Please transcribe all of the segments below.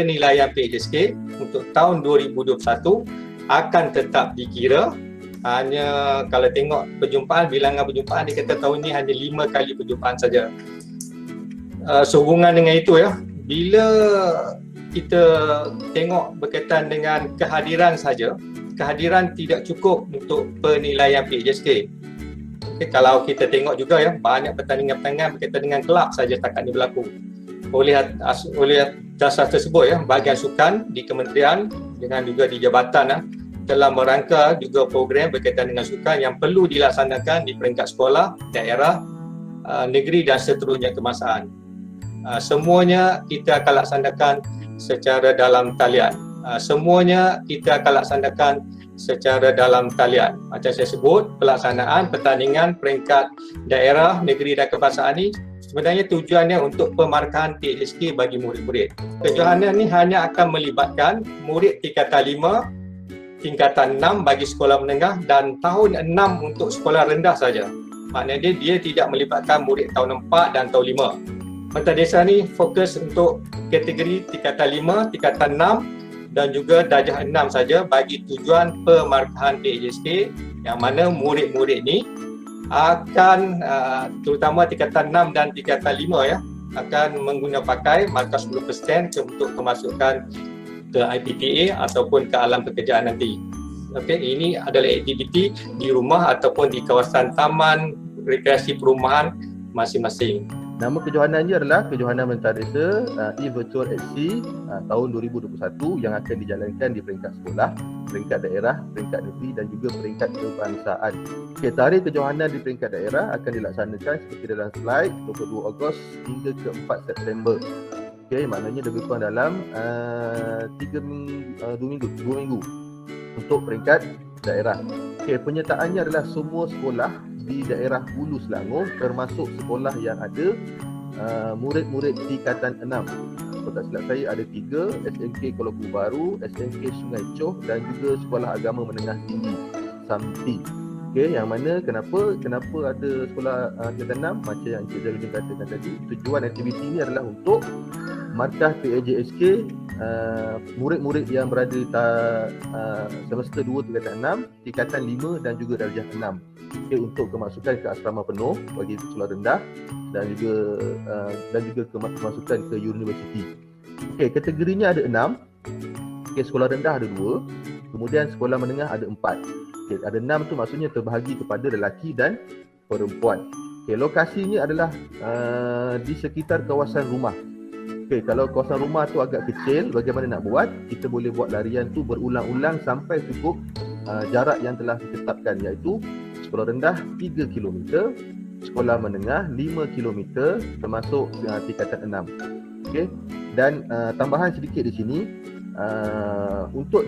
penilaian PHSK untuk tahun 2021 akan tetap dikira. Hanya kalau tengok perjumpaan, bilangan perjumpaan, dia kata tahun ni hanya 5 kali perjumpaan saja. Sehubungan dengan itu ya, bila kita tengok berkaitan dengan kehadiran saja, kehadiran tidak cukup untuk penilaian PHSK. Okay, kalau kita tengok juga ya, banyak pertandingan-pertandingan berkaitan dengan kelab saja setakat ini berlaku. Oleh dasar tersebut ya, bahagian sukan di kementerian dengan juga di jabatan telah merangka juga program berkaitan dengan sukan yang perlu dilaksanakan di peringkat sekolah, daerah, negeri dan seterusnya kebangsaan. Semuanya kita akan laksanakan secara dalam talian. Semuanya kita akan laksanakan secara dalam talian. Macam saya sebut, pelaksanaan pertandingan peringkat daerah, negeri dan kebangsaan ini sebenarnya tujuannya untuk pemarkahan PHSK bagi murid-murid. Kejohanan ini hanya akan melibatkan murid tingkatan 5, tingkatan 6 bagi sekolah menengah dan tahun 6 untuk sekolah rendah saja. Maknanya dia tidak melibatkan murid tahun 4 dan tahun 5. Pentadesa ni fokus untuk kategori tingkatan 5, tingkatan 6 dan juga darjah 6 saja bagi tujuan pemarkahan PHSK, yang mana murid-murid ni akan terutama tingkatan 6 dan tingkatan 5 ya, akan menggunakan pakai markah 10% untuk kemasukan ke IPTA ataupun ke alam pekerjaan nanti. Okey, ini adalah aktiviti di rumah ataupun di kawasan taman rekreasi perumahan masing-masing. Nama kejohanannya adalah Kejohanan Mentadesa e-Virtual HC tahun 2021 yang akan dijalankan di peringkat sekolah, peringkat daerah, peringkat negeri dan juga peringkat kebangsaan. Okay, tarikh kejohanan di peringkat daerah akan dilaksanakan seperti dalam slide 22 Ogos hingga ke 4 September. Okay, maknanya lebih kurang dalam 2 minggu untuk peringkat daerah. Okay, penyertaannya adalah semua sekolah di daerah Hulu Selangor termasuk sekolah yang ada murid-murid tingkatan 6. Kalau tak silap saya ada 3, SMK Kuala Baru, SMK Sungai Choh dan juga Sekolah Agama Menengah Tinggi SAMTI. Okey, yang mana kenapa ada sekolah tingkatan 6 macam yang Encik Zainuddin katakan tadi, tujuan aktiviti ini adalah untuk markah PAJSK murid-murid yang berada di semester 2 tingkatan 6, tingkatan 5 dan juga darjah 6. Okay, untuk kemasukan ke asrama penuh bagi sekolah rendah dan juga kemasukan ke universiti. Okey, kategorinya ada 6. Okey, sekolah rendah ada 2, kemudian sekolah menengah ada 4. Okey, ada 6 tu maksudnya terbahagi kepada lelaki dan perempuan. Okey, lokasinya adalah di sekitar kawasan rumah. Okey, kalau kawasan rumah tu agak kecil, bagaimana nak buat? Kita boleh buat larian tu berulang-ulang sampai cukup jarak yang telah ditetapkan, iaitu sekolah rendah 3 km, sekolah menengah 5 km termasuk tingkatan 6. Okey, dan tambahan sedikit di sini, untuk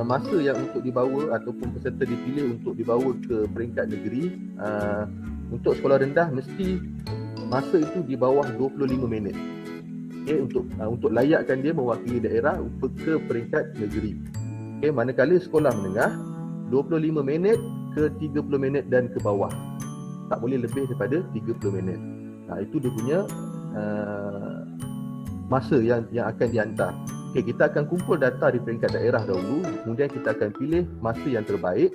masa yang untuk dibawa ataupun peserta dipilih untuk dibawa ke peringkat negeri, untuk sekolah rendah mesti masa itu di bawah 25 minit. Okey, untuk layakkan dia mewakili daerah ke peringkat negeri. Okey, manakala sekolah menengah 25 minit ke 30 minit dan ke bawah. Tak boleh lebih daripada 30 minit. Itu dia punya masa yang akan dihantar. Okey, kita akan kumpul data di peringkat daerah dahulu, kemudian kita akan pilih masa yang terbaik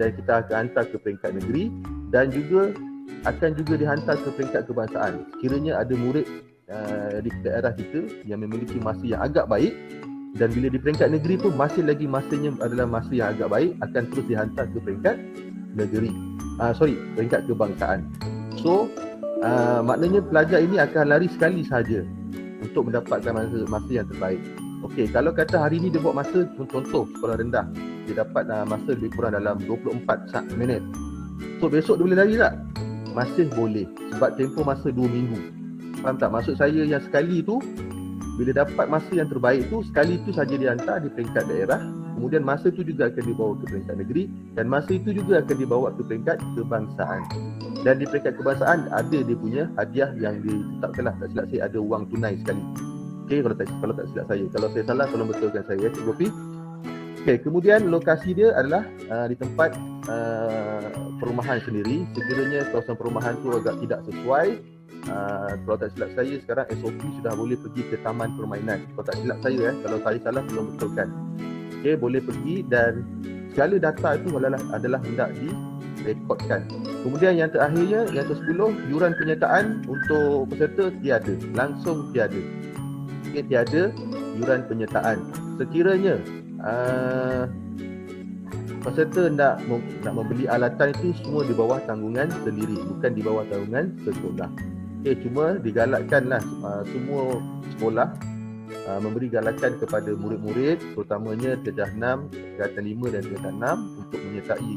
dan kita akan hantar ke peringkat negeri dan juga akan dihantar ke peringkat kebangsaan. Sekiranya ada murid di daerah kita yang memiliki masa yang agak baik, dan bila di peringkat negeri pun masih lagi masanya adalah masa yang agak baik, akan terus dihantar ke peringkat negeri. Peringkat kebangsaan. So, maknanya pelajar ini akan lari sekali sahaja untuk mendapatkan masa yang terbaik. Okey, kalau kata hari ni dia buat masa, contoh sekolah rendah, dia dapat masa lebih kurang dalam 24 minit. So, besok dia boleh lari tak? Masih boleh, sebab tempoh masa 2 minggu. Faham tak? Maksud saya yang sekali tu, bila dapat masa yang terbaik tu, sekali tu saja dihantar di peringkat daerah, kemudian masa tu juga akan dibawa ke peringkat negeri dan masa itu juga akan dibawa ke peringkat kebangsaan. Dan di peringkat kebangsaan ada dia punya hadiah yang ditetapkanlah, tak silap saya ada wang tunai sekali. Okey, kalau tak silap saya. Kalau saya salah tolong betulkan saya, Cik Gopi. Okey, kemudian lokasi dia adalah di tempat perumahan sendiri. Sekiranya kawasan perumahan tu agak tidak sesuai, Kalau tak silap saya sekarang SOP sudah boleh pergi ke taman permainan. Kalau tak silap saya kalau saya salah tolong betulkan. Okey, boleh pergi dan segala data itu adalah hendak direkodkan. Kemudian yang terakhirnya, yang ke-10, yuran penyertaan untuk peserta tiada, langsung tiada. Okey, tiada yuran penyertaan. Sekiranya peserta nak membeli alatan itu semua di bawah tanggungan sendiri, bukan di bawah tanggungan sekolah. Okey, cuma digalakkanlah semua sekolah memberi galakan kepada murid-murid, terutamanya darjah 6, tingkatan 5 dan tingkatan 6 untuk menyertai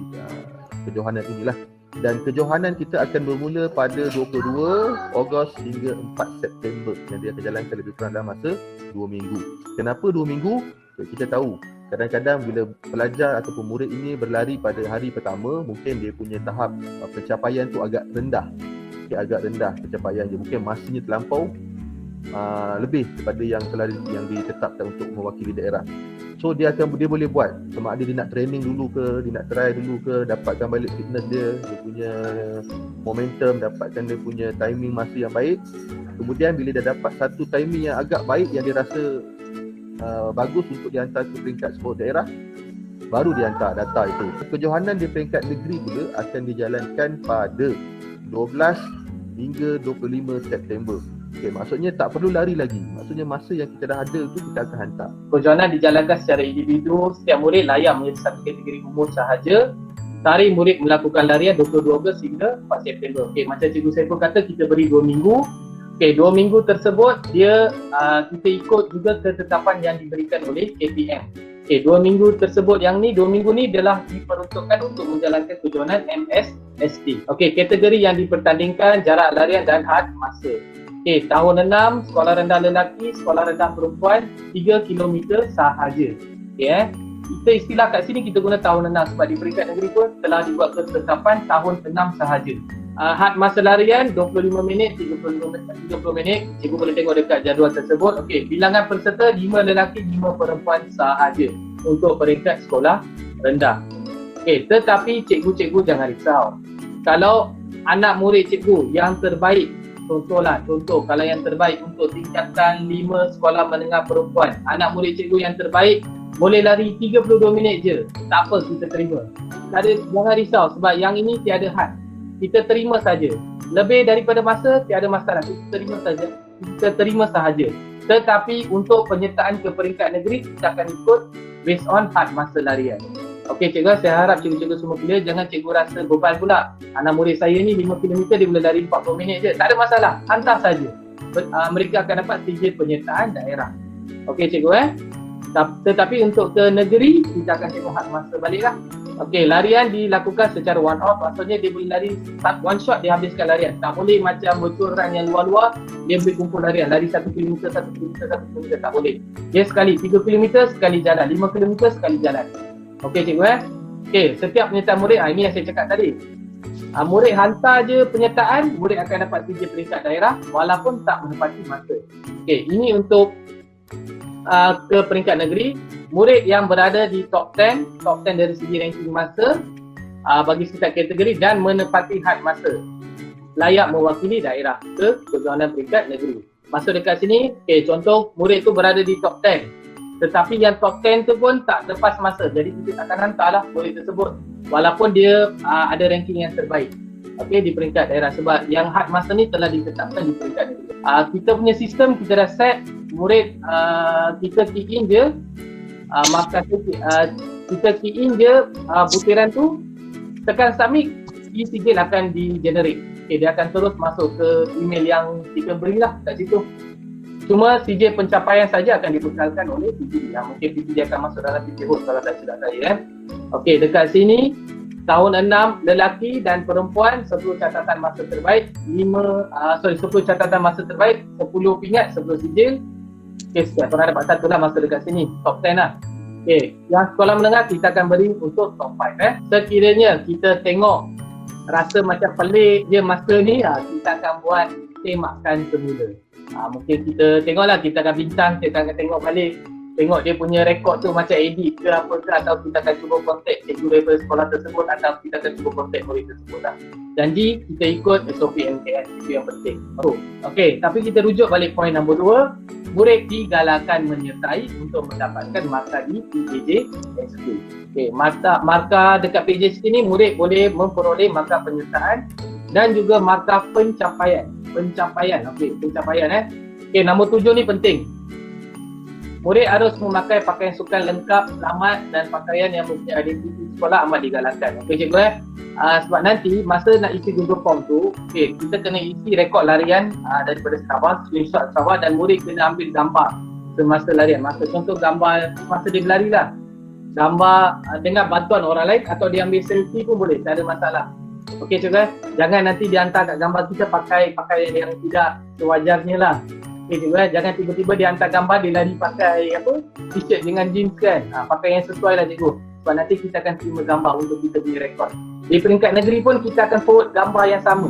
kejohanan inilah. Dan kejohanan kita akan bermula pada 22 Ogos hingga 4 September yang dia akan jalankan lebih kurang dalam masa 2 minggu. Kenapa 2 minggu? Kita tahu kadang-kadang bila pelajar ataupun murid ini berlari pada hari pertama, mungkin dia punya tahap pencapaian tu agak rendah. Agak rendah pencapaian dia, mungkin masanya terlampau lebih daripada yang ditetapkan untuk mewakili daerah. So dia boleh buat sama ada dia nak training dulu ke, dia nak try dulu ke, dapatkan balik fitness dia punya momentum, dapatkan dia punya timing masa yang baik. Kemudian bila dia dapat satu timing yang agak baik, yang dia rasa bagus untuk dihantar ke peringkat sport daerah, baru dihantar data itu. Kejohanan di peringkat negeri pula akan dijalankan pada 12 hingga 25 September. Okay, maksudnya tak perlu lari lagi. Maksudnya masa yang kita dah ada tu kita akan hantar. Kejohanan dijalankan secara individu. Setiap murid layak menjadi satu kategori umur sahaja. Tarikh murid melakukan larian 22 Ogos hingga 4 September. Okey, macam Cikgu Saiful kata, kita beri 2 minggu. Okey, 2 minggu tersebut dia kita ikut juga ketetapan yang diberikan oleh KPM. Okey, 2 minggu tersebut 2 minggu ni adalah diperuntukkan untuk menjalankan kejohanan MSST. Okey, kategori yang dipertandingkan, jarak larian dan had masa. Okey, tahun 6, sekolah rendah lelaki, sekolah rendah perempuan 3 km sahaja. Okey, kita istilah kat sini kita guna tahun 6 sebab di peringkat negeri pun telah dibuat ketetapan tahun 6 sahaja. Had masa larian 25 minit, 30 minit. Cikgu boleh tengok dekat jadual tersebut. Okey, bilangan peserta 5 lelaki, 5 perempuan sahaja untuk peringkat sekolah rendah. Okey, tetapi cikgu-cikgu jangan risau. Kalau anak murid cikgu yang terbaik, contoh kalau yang terbaik untuk tingkatan 5 sekolah menengah perempuan, anak murid cikgu yang terbaik boleh lari 32 minit je, tak apa, kita terima. Jangan risau sebab yang ini tiada had. Kita terima saja. Lebih daripada masa tiada masalah, kita terima sahaja. Tetapi untuk penyertaan ke peringkat negeri kita akan ikut based on had masa larian. Okey cikgu, saya harap cikgu-cikgu semua clear. Jangan cikgu rasa beban pula. Anak murid saya ni 5 km dia boleh lari 40 minit je. Tak ada masalah, hantar saja. Mereka akan dapat sijil penyertaan daerah. Okey cikgu Tetapi untuk ke negeri kita akan tengok had masa baliklah. Okey, larian dilakukan secara one off, maksudnya dia boleh lari one shot dia habiskan larian. Tak boleh macam bocor run yang luar-luar dia boleh kumpul larian, lari 1 km, 1 km, 1 km, tak boleh. Dia sekali 3 km sekali jalan, 5 km sekali jalan. Okey cikgu Okey, setiap penyertaan murid, ini yang saya cakap tadi. Murid hantar je penyertaan, murid akan dapat sijil peringkat daerah walaupun tak menepati masa. Okey, ini untuk ke peringkat negeri. Murid yang berada di top 10 dari segi ranking masa bagi setiap kategori dan menepati had masa, layak mewakili daerah ke kejohanan peringkat negeri. Masuk dekat sini, okey, contoh murid tu berada di top 10 tetapi yang top 10 tu pun tak lepas masa, jadi kita takkan hantarlah murid tersebut walaupun dia ada ranking yang terbaik, okey, di peringkat daerah sebab yang had masa ni telah ditetapkan di peringkat negeri. Kita punya sistem kita dah set murid, kita key in je kita key in je butiran tu, tekan submit, sijil akan di-generate. Okay, dia akan terus masuk ke email yang kita berilah kat situ. Cuma sijil pencapaian saja akan dibekalkan oleh PPD. Mungkin PPD akan masuk dalam PPD host kalau tak silap saya. Okey, dekat sini tahun 6 lelaki dan perempuan 10 catatan masa terbaik, 10 catatan masa terbaik, 10 pingat, 10 sijil. Okey, setiap orang dapat satu lah masuk dekat sini, top 10 lah. Okey, yang sekolah menengah kita akan beri untuk top 5 Sekiranya kita tengok rasa macam pelik je masa ni, kita akan buat temakan semula. Mungkin kita tengoklah, kita akan bincang, kita akan tengok balik tengok dia punya rekod tu macam edit ke apa ke, atau kita akan cuba kontak cikgu daripada sekolah tersebut, atau kita akan cuba kontak murid tersebut lah. Janji kita ikut SOP MTS, itu yang penting. Okey, tapi kita rujuk balik poin nombor 2, murid digalakkan menyertai untuk mendapatkan markah di PJJSK. Okey, markah dekat PJJSK ni murid boleh memperoleh markah penyertaan dan juga markah pencapaian. Okey, pencapaian Okey, nombor 7 ni penting. Murid harus memakai pakaian sukan lengkap, selamat dan pakaian yang mempunyai identiti sekolah amat digalakkan. Okey cikgu sebab nanti masa nak isi Google Form tu, kita kena isi rekod larian daripada Sabah, screenshot Sabah, dan murid kena ambil gambar semasa larian. Contoh gambar masa dia berlari lah. Gambar dengan bantuan orang lain atau dia ambil selfie pun boleh, tak ada masalah. Okey cikgu jangan nanti dia hantar kat gambar kita pakai pakaian yang tidak sewajarnya lah. Jangan tiba-tiba dia hantar gambar dia lari pakai t-shirt dengan jeans kan. Pakai yang sesuai lah cikgu. Sebab nanti kita akan terima gambar untuk kita punya rekod. Di peringkat negeri pun kita akan forward gambar yang sama.